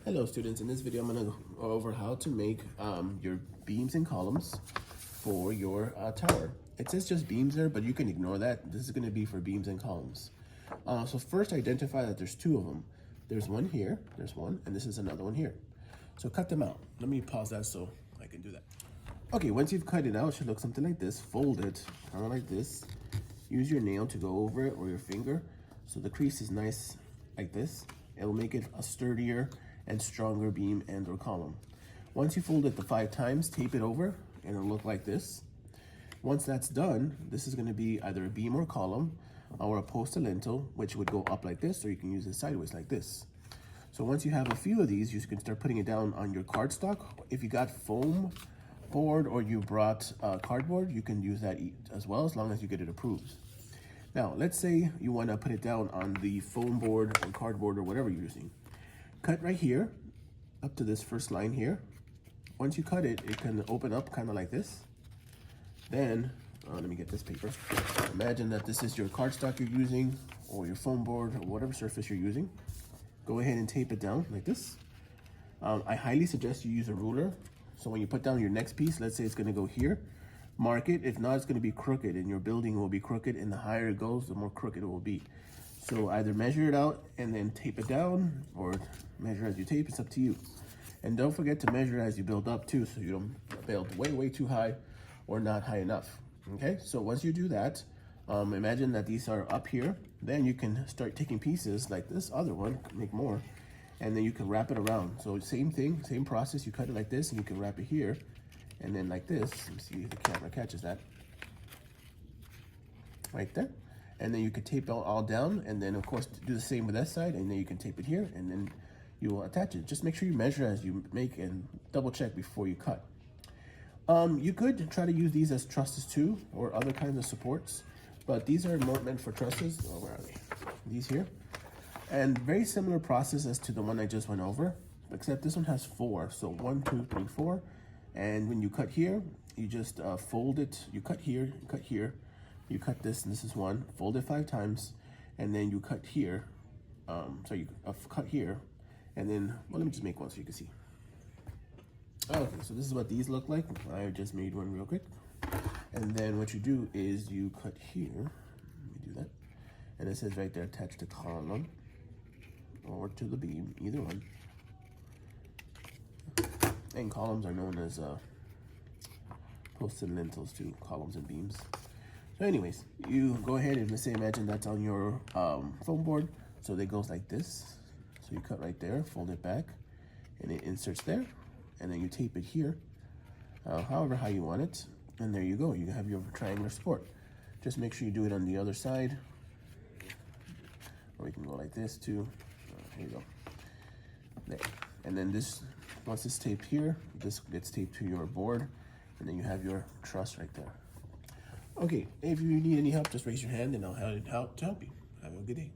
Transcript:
Hello students, in this video I'm going to go over how to make your beams and columns for your tower. It says just beams there, but you can ignore that. This is going to be for beams and columns. So first identify that there's two of them. There's one here, there's one, and this is another one here. So cut them out. Let me pause that so I can do that. Okay, once you've cut it out, it should look something like this. Fold it, kind of like this. Use your nail to go over it or your finger so the crease is nice like this. It will make it a sturdier and stronger beam and or column. Once you fold it the 5 times, tape it over and it'll look like this. Once that's done, this is going to be either a beam or column or a post or lintel, which would go up like this, or you can use it sideways like this. So once you have a few of these, you can start putting it down on your cardstock. If you got foam board or you brought cardboard, you can use that as well, as long as you get it approved. Now, let's say you want to put it down on the foam board or cardboard or whatever you're using. Cut right here, up to this first line here. Once you cut it, it can open up kind of like this. Then, let me get this paper. Imagine that this is your cardstock you're using, or your foam board, or whatever surface you're using. Go ahead and tape it down like this. I highly suggest you use a ruler. So when you put down your next piece, let's say it's going to go here, mark it. If not, it's going to be crooked, and your building will be crooked, and the higher it goes, the more crooked it will be. So either measure it out and then tape it down, or measure as you tape. It's up to you. And don't forget to measure as you build up too, so you don't build way too high or not high enough. Okay, so once you do that, imagine that these are up here. Then you can start taking pieces like this other one, make more, and then you can wrap it around. So same thing, same process. You cut it like this, and you can wrap it here, and then like this. Let me see if the camera catches that. Right there. And then you can tape it all down, and then of course do the same with that side, and then you can tape it here, and then you will attach it. Just make sure you measure as you make and double check before you cut. You could try to use these as trusses too, or other kinds of supports, but these are not meant for trusses. Oh, where are they? These here. And very similar process as to the one I just went over, except this one has 4. So 1, 2, 3, 4. And when you cut here, you just fold it. You cut here, you cut here. You cut this, and this is 1. Fold it 5 times, and then you cut here. So you cut here, and then, well, let me just make one so you can see. Okay, so this is what these look like. I just made one real quick. And then what you do is you cut here. Let me do that. And it says right there, attach to column or to the beam, either one. And columns are known as posts and lintels too, columns and beams. So anyways, you go ahead and say, imagine that's on your foam board. So it goes like this. So you cut right there, fold it back, and it inserts there. And then you tape it here, however high you want it. And there you go, you have your triangular support. Just make sure you do it on the other side. Or we can go like this too. Here you go. There. And then this, once it's taped here, this gets taped to your board. And then you have your truss right there. Okay, if you need any help, just raise your hand and I'll help you. Have a good day.